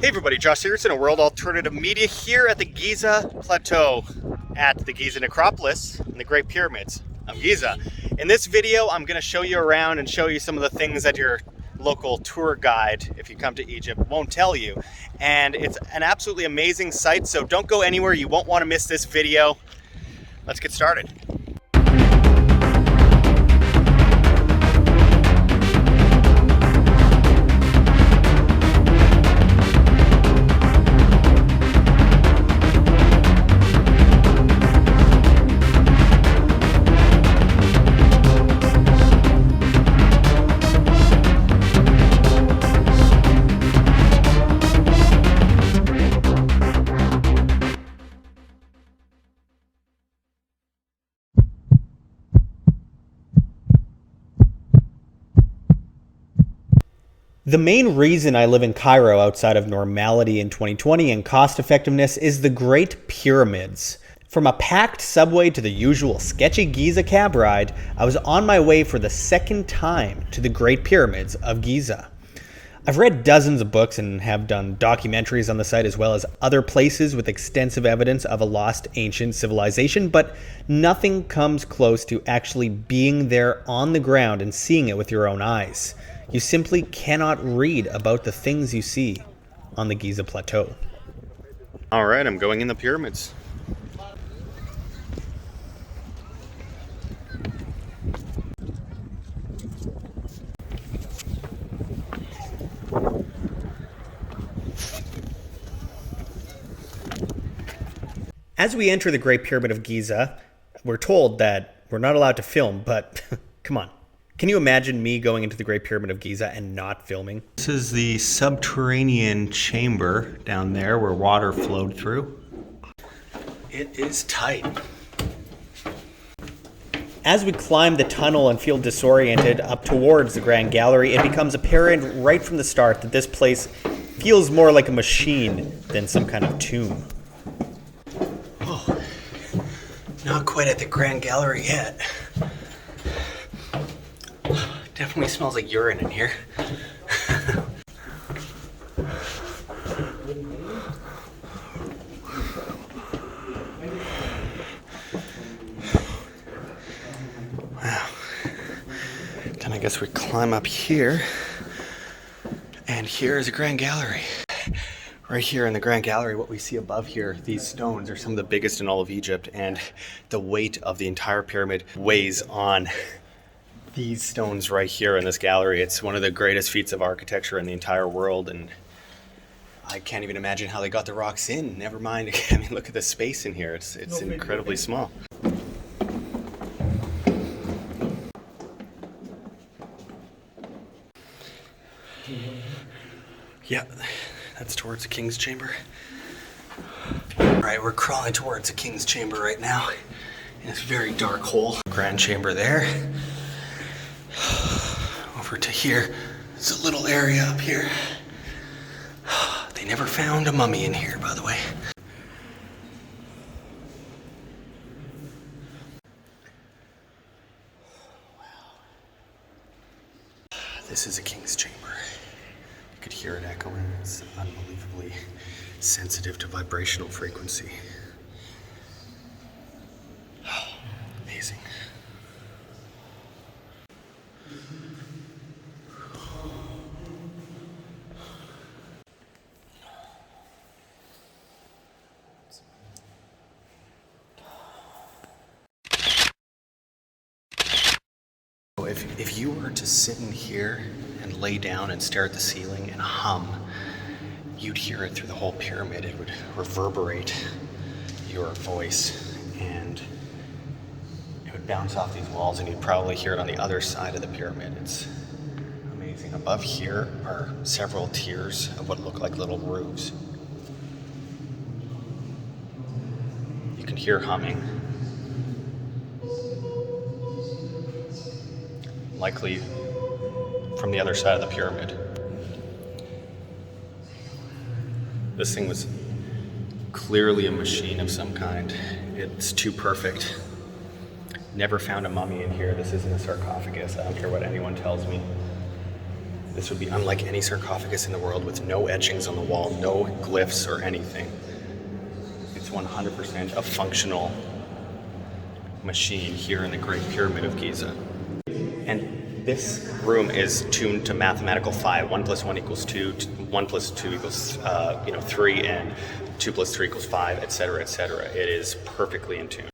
Hey everybody, Josh Sigurdson of World Alternative Media here at the Giza Plateau at the Giza Necropolis in the Great Pyramids of Giza. In this video, I'm going to show you around and show you some of the things that your local tour guide, if you come to Egypt, won't tell you. And it's an absolutely amazing site, so don't go anywhere. You won't want to miss this video. Let's get started. The main reason I live in Cairo outside of normality in 2020 and cost effectiveness is the Great Pyramids. From a packed subway to the usual sketchy Giza cab ride, I was on my way for the second time to the Great Pyramids of Giza. I've read dozens of books and have done documentaries on the site as well as other places with extensive evidence of a lost ancient civilization, but nothing comes close to actually being there on the ground and seeing it with your own eyes. You simply cannot read about the things you see on the Giza Plateau. All right, I'm going in the pyramids. As we enter the Great Pyramid of Giza, we're told that we're not allowed to film, but come on. Can you imagine me going into the Great Pyramid of Giza and not filming? This is the subterranean chamber down there where water flowed through. It is tight. As we climb the tunnel and feel disoriented up towards the Grand Gallery, it becomes apparent right from the start that this place feels more like a machine than some kind of tomb. Oh, not quite at the Grand Gallery yet. Definitely smells like urine in here. Wow. Then I guess we climb up here. And here is a Grand Gallery. Right here in the Grand Gallery, what we see above here, these stones are some of the biggest in all of Egypt, and the weight of the entire pyramid weighs on these stones right here in this gallery. It's one of the greatest feats of architecture in the entire world, and I can't even imagine how they got the rocks in. Never mind, I mean, look at the space in here. It's incredibly small. Yeah, that's towards the King's Chamber. All right, we're crawling towards the King's Chamber right now. In this very dark hole. Grand Chamber there. Over to here, there's a little area up here. They never found a mummy in here, by the way. This is a King's Chamber. You could hear it echoing. It's unbelievably sensitive to vibrational frequency. Amazing. If you were to sit in here and lay down and stare at the ceiling and hum, you'd hear it through the whole pyramid. It would reverberate your voice and it would bounce off these walls, and you'd probably hear it on the other side of the pyramid. It's amazing. Above here are several tiers of what look like little roofs. You can hear humming. Likely from the other side of the pyramid. This thing was clearly a machine of some kind. It's too perfect. Never found a mummy in here. This isn't a sarcophagus. I don't care what anyone tells me. This would be unlike any sarcophagus in the world, with no etchings on the wall, no glyphs or anything. It's 100% a functional machine here in the Great Pyramid of Giza. And this room is tuned to mathematical 5. 1 + 1 = 2, 1 + 2 = 3, and 2 + 3 = 5, etc., etc. It is perfectly in tune.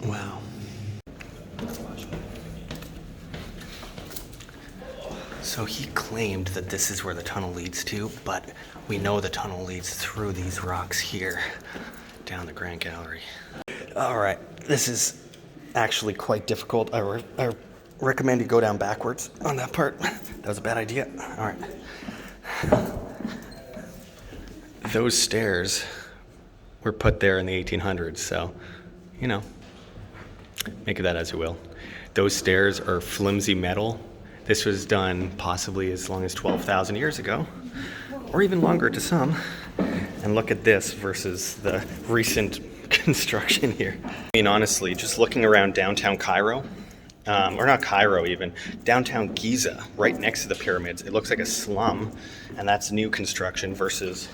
Wow. So he claimed that this is where the tunnel leads to, but we know the tunnel leads through these rocks here, down the Grand Gallery. All right, this is actually quite difficult. I recommend you go down backwards on that part. That was a bad idea. All right. Those stairs were put there in the 1800s, so, you know, make of that as you will. Those stairs are flimsy metal. This was done possibly as long as 12,000 years ago, or even longer to some. And look at this versus the recent construction here. I mean, honestly, just looking around downtown Cairo, or not Cairo even, downtown Giza, right next to the pyramids, it looks like a slum, and that's new construction versus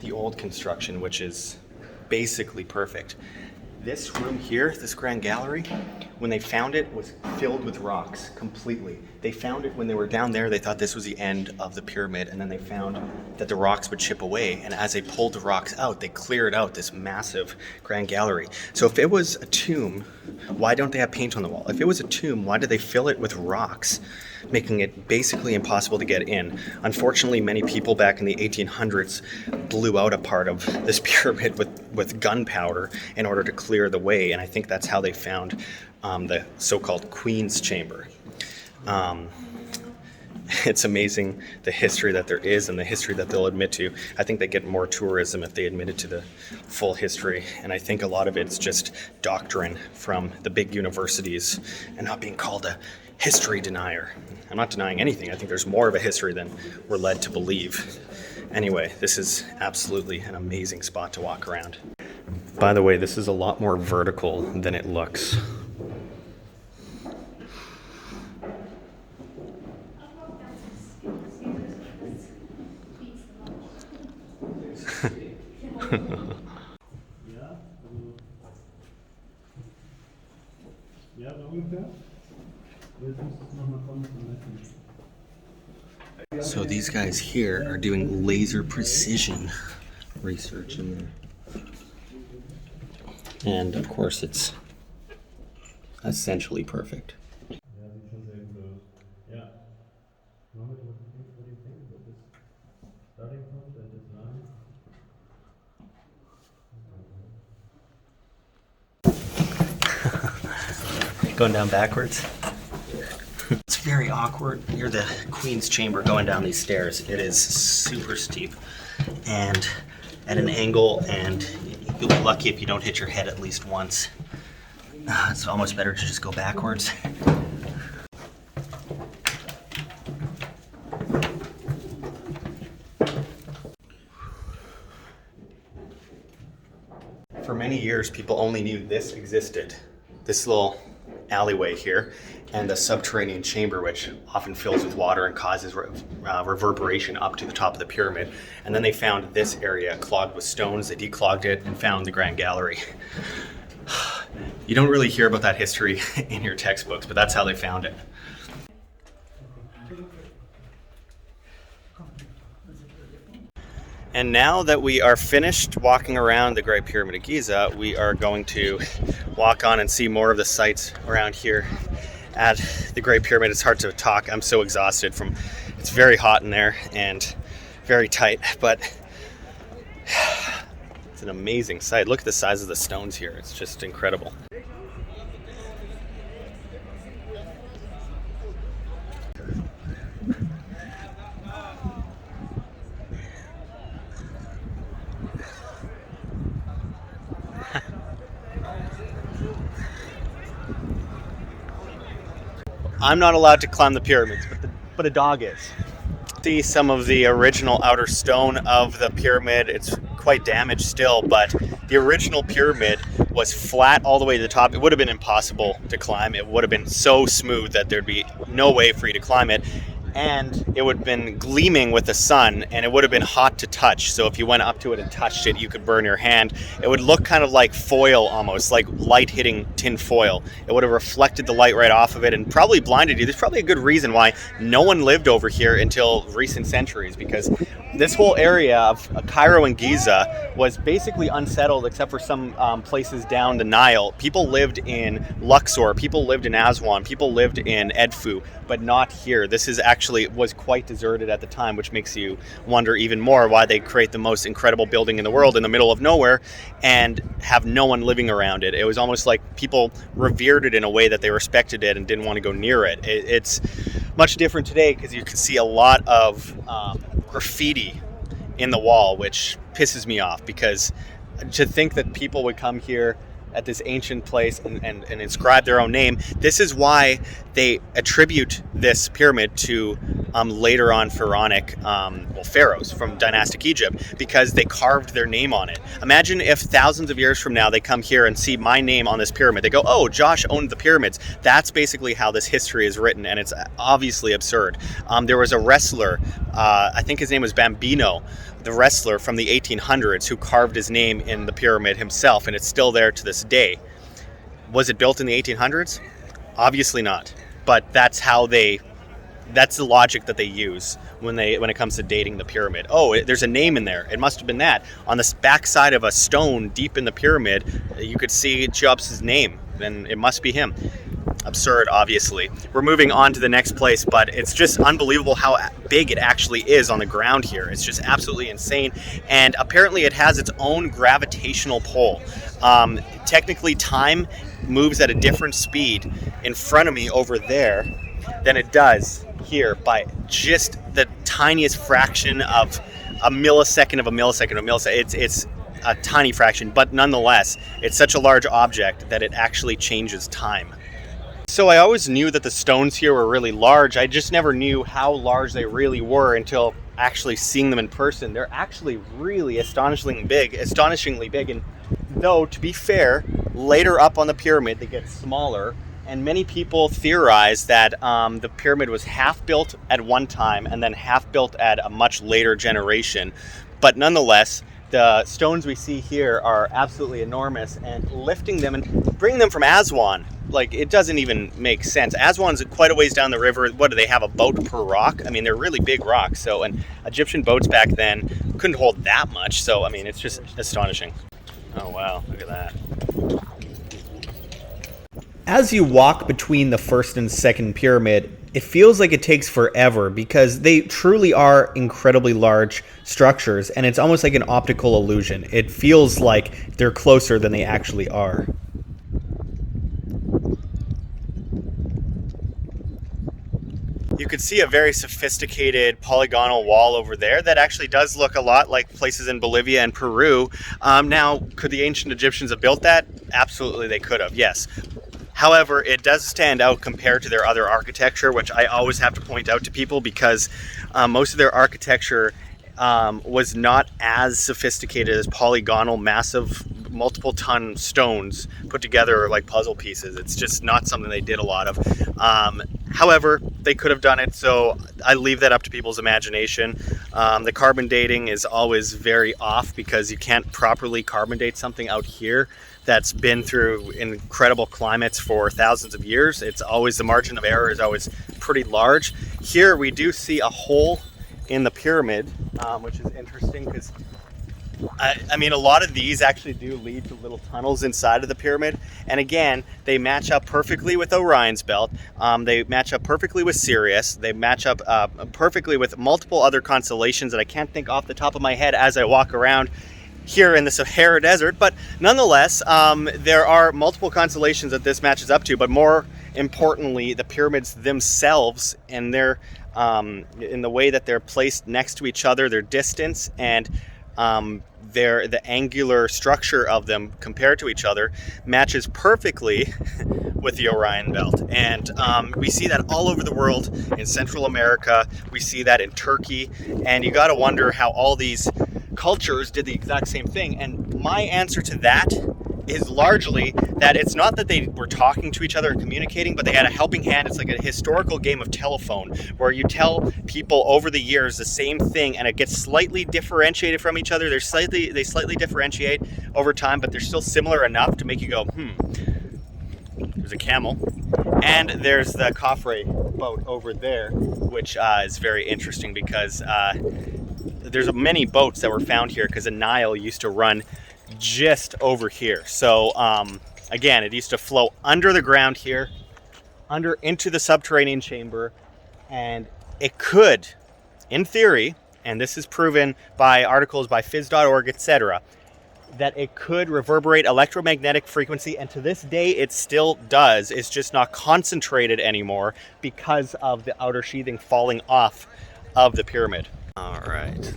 the old construction, which is basically perfect. This room here, this Grand Gallery, when they found it, was filled with rocks completely. They found it when they were down there. They thought this was the end of the pyramid, and then they found that the rocks would chip away. And as they pulled the rocks out, they cleared out this massive Grand Gallery. So if it was a tomb, why don't they have paint on the wall? If it was a tomb, why did they fill it with rocks, making it basically impossible to get in? Unfortunately, many people back in the 1800s blew out a part of this pyramid with gunpowder in order to clear the way, and I think that's how they found the so-called Queen's Chamber. It's amazing the history that there is and the history that they'll admit to. I think they get more tourism if they admitted to the full history, and I think a lot of it's just doctrine from the big universities and not being called a history denier. I'm not denying anything. I think there's more of a history than we're led to believe. Anyway, this is absolutely an amazing spot to walk around. By the way, this is a lot more vertical than it looks. So these guys here are doing laser precision research in there. And of course it's essentially perfect. Going down backwards. It's very awkward. You're the Queen's Chamber going down these stairs. It is super steep and at an angle, and you'll be lucky if you don't hit your head at least once. It's almost better to just go backwards. For many years, people only knew this existed. This little alleyway here and the subterranean chamber, which often fills with water and causes reverberation up to the top of the pyramid. And then they found this area clogged with stones. They declogged it and found the Grand Gallery. You don't really hear about that history in your textbooks, but that's how they found it. And now that we are finished walking around the Great Pyramid of Giza, we are going to walk on and see more of the sights around here at the Great Pyramid. It's hard to talk. I'm so exhausted from, it's very hot in there and very tight, but it's an amazing sight. Look at the size of the stones here. It's just incredible. I'm not allowed to climb the pyramids, but a dog is. See some of the original outer stone of the pyramid. It's quite damaged still, but the original pyramid was flat all the way to the top. It would have been impossible to climb. It would have been so smooth that there'd be no way for you to climb it. And it would have been gleaming with the sun, and it would have been hot to touch. So if you went up to it and touched it, you could burn your hand. It would look kind of like foil almost, like light hitting tin foil. It would have reflected the light right off of it and probably blinded you. There's probably a good reason why no one lived over here until recent centuries, because this whole area of Cairo and Giza was basically unsettled except for some places down the Nile. People lived in Luxor, people lived in Aswan, people lived in Edfu, but not here. This is actually was quite deserted at the time, which makes you wonder even more why they create the most incredible building in the world in the middle of nowhere and have no one living around it. It was almost like people revered it in a way that they respected it and didn't want to go near it. It's much different today because you can see a lot of graffiti in the wall, which pisses me off, because to think that people would come here at this ancient place and inscribe their own name. This is why they attribute this pyramid to later on pharaonic pharaohs from Dynastic Egypt, because they carved their name on it. Imagine if thousands of years from now they come here and see my name on this pyramid. They go, oh, Josh owned the pyramids. That's basically how this history is written, and it's obviously absurd. There was a wrestler, I think his name was Bambino, the wrestler from the 1800s, who carved his name in the pyramid himself, and it's still there to this day. Was it built in the 1800s? Obviously not. But that's the logic that they use when it comes to dating the pyramid. Oh, there's a name in there. It must have been that. On the back side of a stone deep in the pyramid, you could see Cheops' name. Then it must be him. Absurd, obviously. We're moving on to the next place, but it's just unbelievable how big it actually is on the ground here. It's just absolutely insane, and apparently it has its own gravitational pull. Technically, time moves at a different speed in front of me over there than it does here by just the tiniest fraction of a millisecond of a millisecond of a millisecond. It's a tiny fraction, but nonetheless, it's such a large object that it actually changes time. So I always knew that the stones here were really large. I just never knew how large they really were until actually seeing them in person. They're actually really astonishingly big. And though, to be fair, later up on the pyramid, they get smaller. And many people theorize that the pyramid was half built at one time and then half built at a much later generation. But nonetheless, the stones we see here are absolutely enormous, and lifting them and bringing them from Aswan, like, it doesn't even make sense. Aswan's quite a ways down the river. What do they have, a boat per rock? I mean, they're really big rocks. So, and Egyptian boats back then couldn't hold that much. So, I mean, it's just astonishing. Oh, wow. Look at that. As you walk between the first and second pyramid, it feels like it takes forever because they truly are incredibly large structures, and it's almost like an optical illusion. It feels like they're closer than they actually are. You could see a very sophisticated polygonal wall over there that actually does look a lot like places in Bolivia and Peru. Now, could the ancient Egyptians have built that? Absolutely, they could have, yes. However, it does stand out compared to their other architecture, which I always have to point out to people, because most of their architecture was not as sophisticated as polygonal, massive, multiple ton stones put together like puzzle pieces. It's just not something they did a lot of. However, they could have done it, so I leave that up to people's imagination. The carbon dating is always very off because you can't properly carbon date something out here that's been through incredible climates for thousands of years. It's always, the margin of error is always pretty large. Here we do see a hole in the pyramid, which is interesting because I mean, a lot of these actually do lead to little tunnels inside of the pyramid. And again, they match up perfectly with Orion's belt. They match up perfectly with Sirius. They match up perfectly with multiple other constellations that I can't think off the top of my head as I walk around here in the Sahara Desert. But nonetheless, there are multiple constellations that this matches up to. But more importantly, the pyramids themselves and their in the way that they're placed next to each other, their distance, and the angular structure of them compared to each other matches perfectly with the Orion Belt. And we see that all over the world. In Central America, we see that in Turkey, and you got to wonder how all these cultures did the exact same thing. And my answer to that is largely that it's not that they were talking to each other and communicating, but they had a helping hand. It's like a historical game of telephone where you tell people over the years the same thing and it gets slightly differentiated from each other. They slightly differentiate over time, but they're still similar enough to make you go, There's a camel. And there's the Khafre boat over there, which is very interesting because there's many boats that were found here because the Nile used to run just over here. So again, it used to flow under the ground here, into the subterranean chamber, and it could, in theory, and this is proven by articles by phys.org, etc., that it could reverberate electromagnetic frequency, and to this day it still does. It's just not concentrated anymore because of the outer sheathing falling off of the pyramid. All right.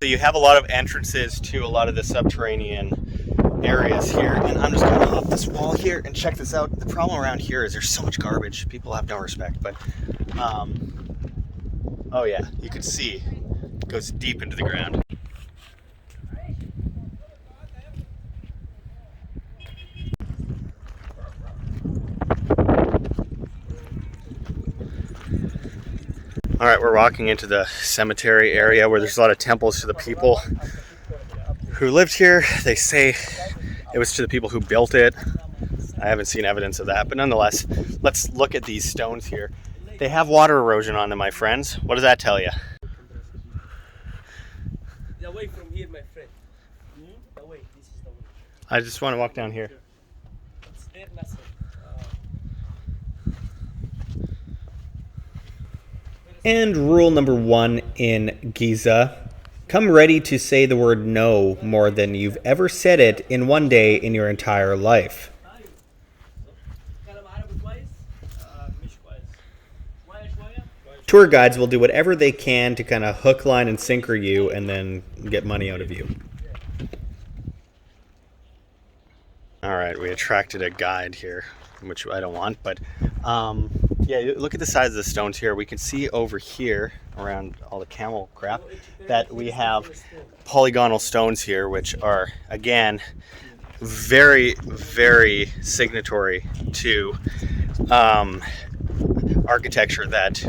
So you have a lot of entrances to a lot of the subterranean areas here, and I'm just going to hop this wall here and check this out. The problem around here is there's so much garbage. People have no respect, but oh yeah, you can see it goes deep into the ground. All right, we're walking into the cemetery area where there's a lot of temples to the people who lived here. They say it was to the people who built it. I haven't seen evidence of that, but nonetheless, let's look at these stones here. They have water erosion on them, my friends. What does that tell you? Away from here, my friend. Away, this is the way. I just want to walk down here. It's their message. And rule number 1 in Giza: come ready to say the word no more than you've ever said it in one day in your entire life. Tour guides will do whatever they can to kind of hook, line, and sinker you and then get money out of you. All right, we attracted a guide here, which I don't want, but yeah, look at the size of the stones here. We can see over here around all the camel crap that we have polygonal stones here, which are, again, very, very signatory to architecture that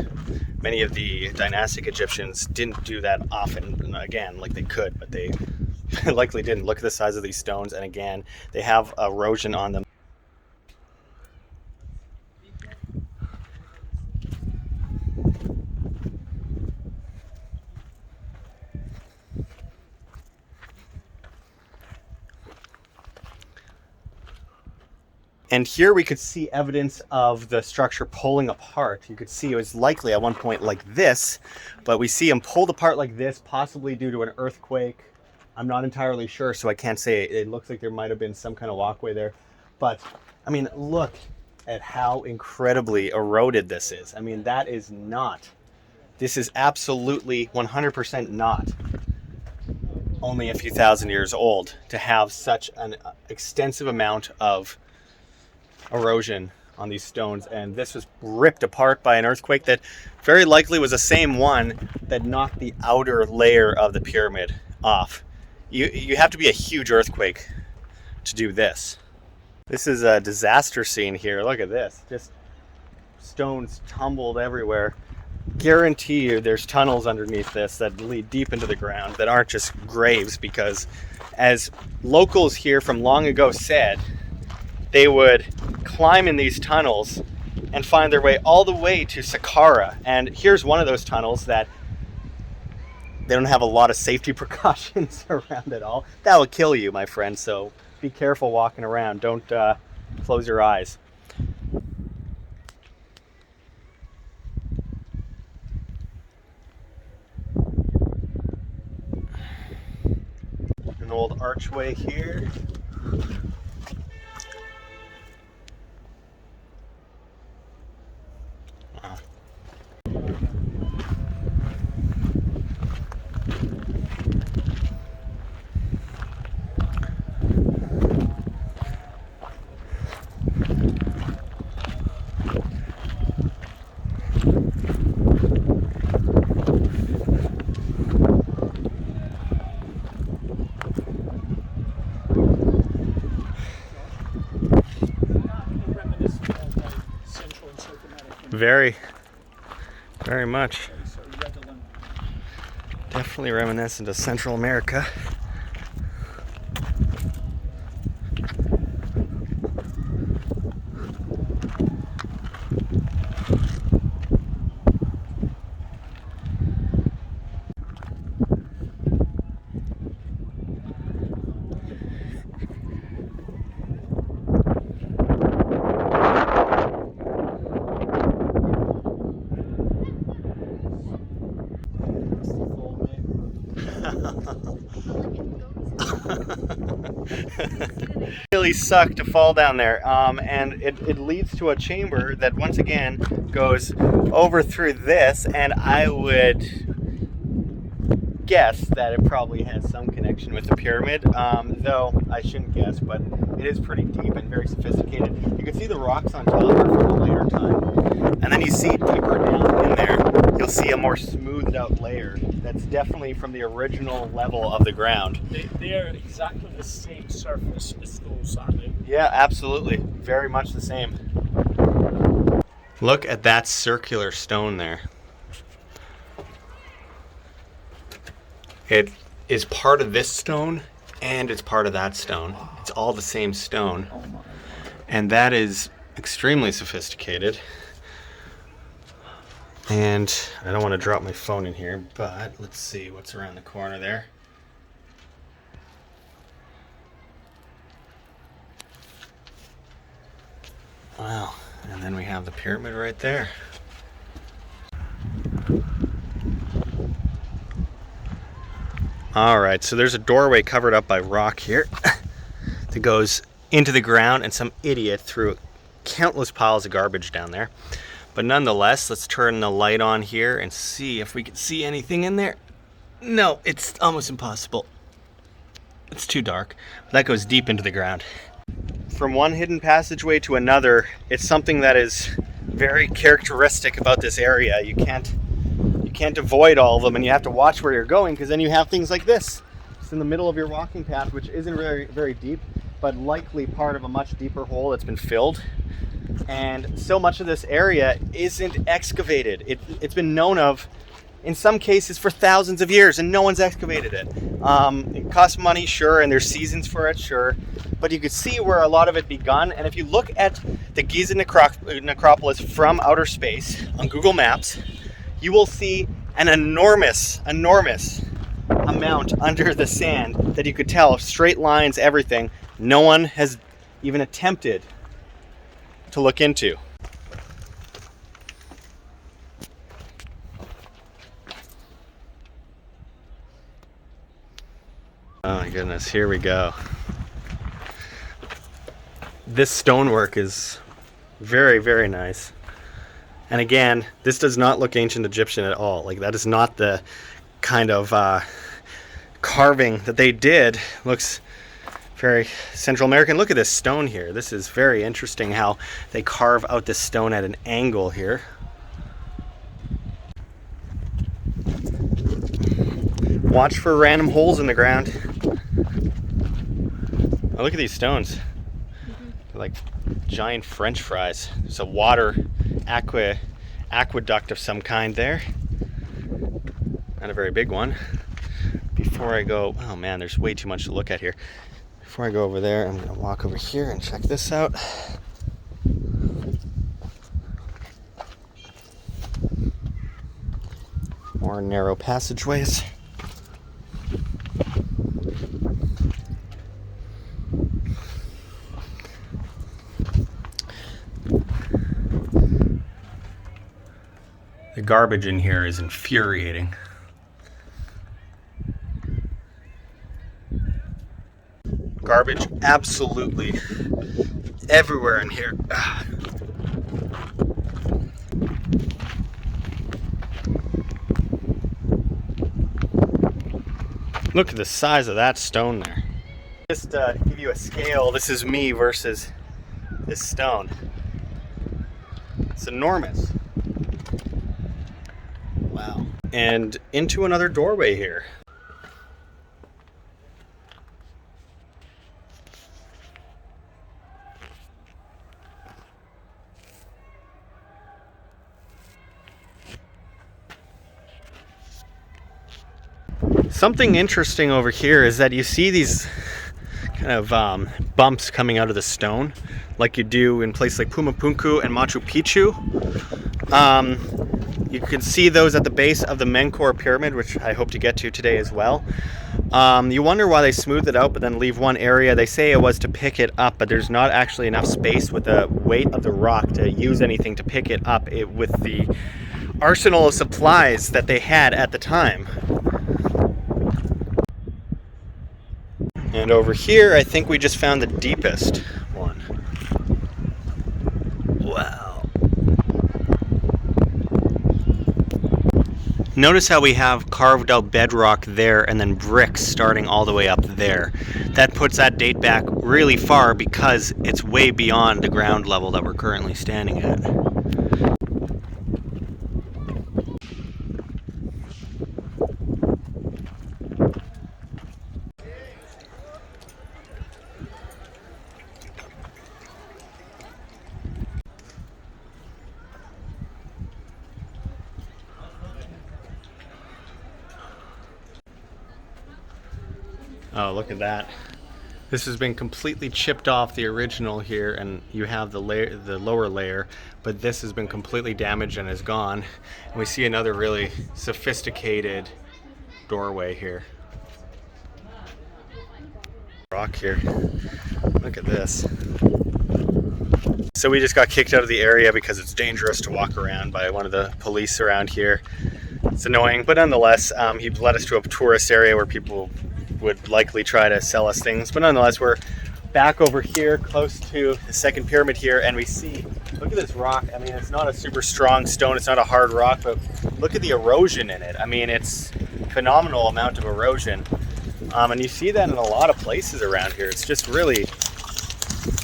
many of the dynastic Egyptians didn't do that often. Again, like they could, but they likely didn't. Look at the size of these stones, and again, they have erosion on them. And here we could see evidence of the structure pulling apart. You could see it was likely at one point like this, but we see them pulled apart like this, possibly due to an earthquake. I'm not entirely sure, so I can't say. It looks like there might have been some kind of walkway there. But, I mean, look at how incredibly eroded this is. I mean, that is not. This is absolutely 100% not only a few thousand years old to have such an extensive amount of erosion on these stones, and this was ripped apart by an earthquake that very likely was the same one that knocked the outer layer of the pyramid off. You have to be a huge earthquake to do this. This is a disaster scene here. Look at this, just stones tumbled everywhere. Guarantee you there's tunnels underneath this that lead deep into the ground that aren't just graves, because as locals here from long ago said, they would climb in these tunnels and find their way all the way to Saqqara. And here's one of those tunnels that they don't have a lot of safety precautions around at all. That will kill you, my friend, so be careful walking around. Don't close your eyes. An old archway here. Very, very much. Definitely reminiscent of Central America. Really sucked to fall down there, and it leads to a chamber that once again goes over through this, and I would guess that it probably has some connection with the pyramid, though I shouldn't guess, but it is pretty deep and very sophisticated. You can see the rocks on top are from a later time, and then you see deeper down in there, you'll see a more smoothed out layer that's definitely from the original level of the ground. They are exactly the same surface as those, aren't they? Yeah, absolutely. Very much the same. Look at that circular stone there. It is part of this stone and it's part of that stone. It's all the same stone. And that is extremely sophisticated. And I don't want to drop my phone in here, but let's see what's around the corner there. Wow, and then we have the pyramid right there. All right, so there's a doorway covered up by rock here that goes into the ground, and some idiot threw countless piles of garbage down there. But nonetheless, let's turn the light on here and see if we can see anything in there. No, it's almost impossible. It's too dark. That goes deep into the ground. From one hidden passageway to another, it's something that is very characteristic about this area. You can't avoid all of them, and you have to watch where you're going, because then you have things like this. It's in the middle of your walking path, which isn't very, very deep, but likely part of a much deeper hole that's been filled. And so much of this area isn't excavated. It's been known of, in some cases, for thousands of years, and no one's excavated it. It costs money, sure, and there's seasons for it, sure, but you could see where a lot of it begun. And if you look at the Giza necropolis from outer space on Google Maps, you will see an enormous amount under the sand that you could tell, straight lines, everything. No one has even attempted to look into. Oh my goodness, here we go. This stonework is very, very nice. And again, this does not look ancient Egyptian at all. Like, that is not the kind of carving that they did. Looks very Central American. Look at this stone here. This is very interesting how they carve out this stone at an angle here. Watch for random holes in the ground. Oh, look at these stones. They're like giant French fries. There's a water aqueduct of some kind there. Not a very big one. Before I go, oh man, there's way too much to look at here. Before I go over there, I'm gonna walk over here and check this out. More narrow passageways. The garbage in here is infuriating. Garbage absolutely everywhere in here. Look at the size of that stone there. Just to give you a scale, this is me versus this stone. It's enormous. Wow. And into another doorway here. Something interesting over here is that you see these kind of bumps coming out of the stone, like you do in places like Pumapunku and Machu Picchu. You can see those at the base of the Menkaure Pyramid, which I hope to get to today as well. You wonder why they smooth it out but then leave one area. They say it was to pick it up, but there's not actually enough space with the weight of the rock to use anything to pick it up with the arsenal of supplies that they had at the time. And over here, I think we just found the deepest one. Wow. Notice how we have carved out bedrock there and then bricks starting all the way up there. That puts that date back really far because it's way beyond the ground level that we're currently standing at. Oh, look at that. This has been completely chipped off the original here, and you have the lower layer, but this has been completely damaged and is gone. And we see another really sophisticated doorway here. Rock here. Look at this. So we just got kicked out of the area because it's dangerous to walk around by one of the police around here. It's annoying, but nonetheless, he led us to a tourist area where people would likely try to sell us things. But nonetheless, we're back over here close to the second pyramid here, and we see, look at this rock. I mean, it's not a super strong stone, it's not a hard rock, but look at the erosion in it. I mean, it's a phenomenal amount of erosion. And you see that in a lot of places around here. It's just really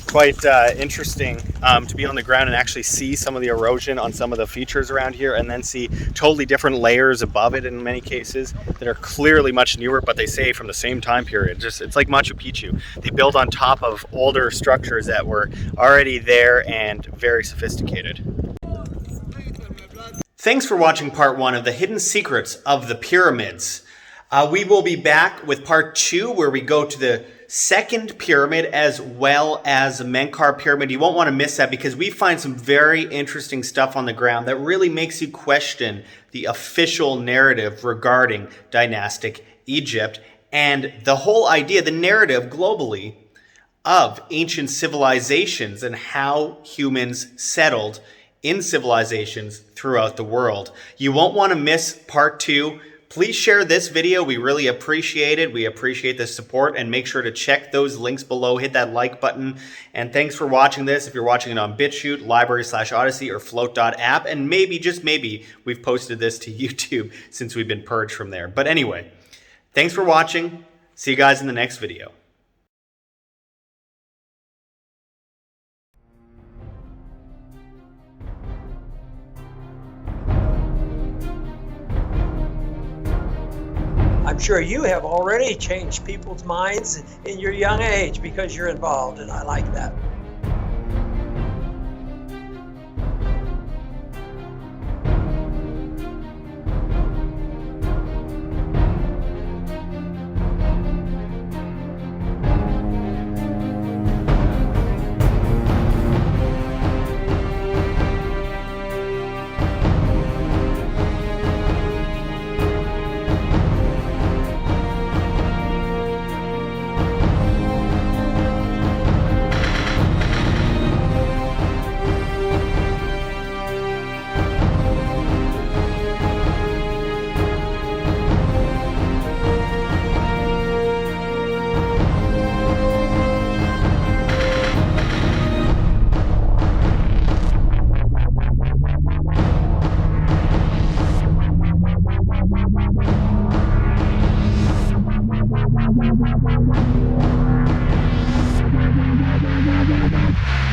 quite interesting to be on the ground and actually see some of the erosion on some of the features around here, and then see totally different layers above it in many cases that are clearly much newer, but they say from the same time period. It's like Machu Picchu. They built on top of older structures that were already there and very sophisticated. Thanks for watching part 1 of the hidden secrets of the pyramids. We will be back with part 2, where we go to the second pyramid as well as the Menkaure Pyramid. You won't want to miss that because we find some very interesting stuff on the ground that really makes you question the official narrative regarding dynastic Egypt and the whole idea, the narrative globally of ancient civilizations and how humans settled in civilizations throughout the world. You won't want to miss part 2. Please share this video. We really appreciate it. We appreciate the support, and make sure to check those links below. Hit that like button. And thanks for watching this. If you're watching it on BitChute, LBRY/Odysee, or Flote.app, and maybe, just maybe, we've posted this to YouTube since we've been purged from there. But anyway, thanks for watching. See you guys in the next video. I'm sure you have already changed people's minds in your young age because you're involved, and I like that. Thank you.